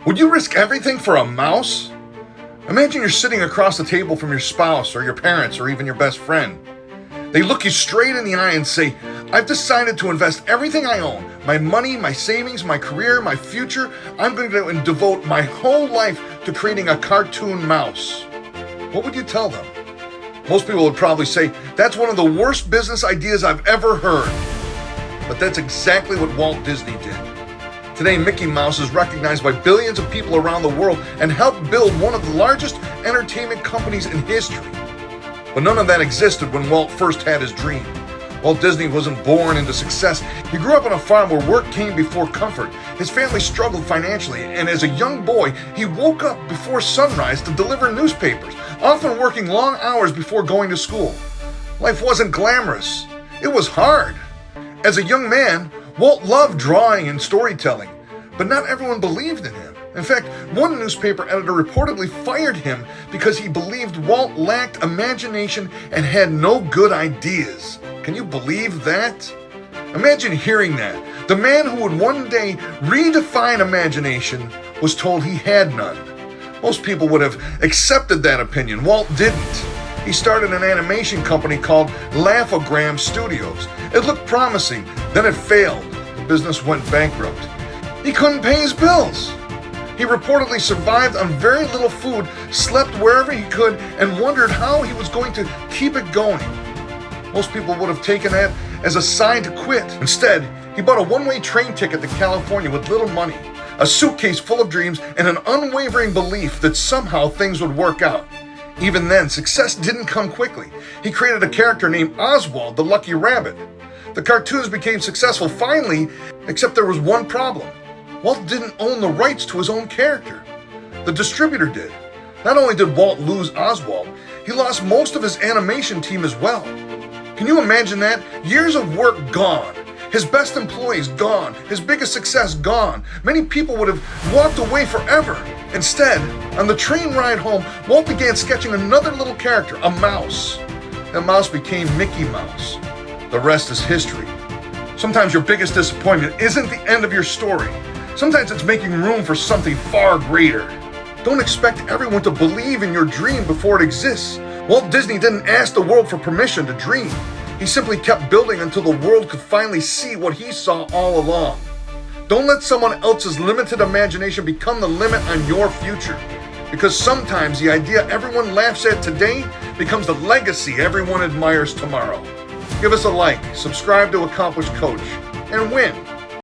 Would you risk everything for a mouse? Imagine you're sitting across the table from your spouse or your parents or even your best friend. They look you straight in the eye and say, I've decided to invest everything I own, my money, my savings, my career, my future. I'm going to devote my whole life to creating a cartoon mouse. What would you tell them? Most people would probably say, that's one of the worst business ideas I've ever heard. But that's exactly what Walt Disney did. Today, Mickey Mouse is recognized by billions of people around the world and helped build one of the largest entertainment companies in history. But none of that existed when Walt first had his dream. Walt Disney wasn't born into success. He grew up on a farm where work came before comfort. His family struggled financially, and as a young boy, he woke up before sunrise to deliver newspapers, often working long hours before going to school. Life wasn't glamorous. It was hard. As a young man, Walt loved drawing and storytelling, but not everyone believed in him. In fact, one newspaper editor reportedly fired him because he believed Walt lacked imagination and had no good ideas. Can you believe that? Imagine hearing that. The man who would one day redefine imagination was told he had none. Most people would have accepted that opinion. Walt didn't. He started an animation company called Laugh-O-Gram Studios. It looked promising, then it failed. The business went bankrupt. He couldn't pay his bills. He reportedly survived on very little food, slept wherever he could, and wondered how he was going to keep it going. Most people would have taken that as a sign to quit. Instead, he bought a one-way train ticket to California with little money, a suitcase full of dreams, and an unwavering belief that somehow things would work out. Even then, success didn't come quickly. He created a character named Oswald, the Lucky Rabbit. The cartoons became successful finally, except there was one problem. Walt didn't own the rights to his own character. The distributor did. Not only did Walt lose Oswald, he lost most of his animation team as well. Can you imagine that? Years of work gone. His best employees gone. His biggest success gone. Many people would have walked away forever. Instead, on the train ride home, Walt began sketching another little character, a mouse. That mouse became Mickey Mouse. The rest is history. Sometimes your biggest disappointment isn't the end of your story. Sometimes it's making room for something far greater. Don't expect everyone to believe in your dream before it exists. Walt Disney didn't ask the world for permission to dream. He simply kept building until the world could finally see what he saw all along. Don't let someone else's limited imagination become the limit on your future. Because sometimes the idea everyone laughs at today becomes the legacy everyone admires tomorrow. Give us a like, subscribe to Accomplished Coach, and win.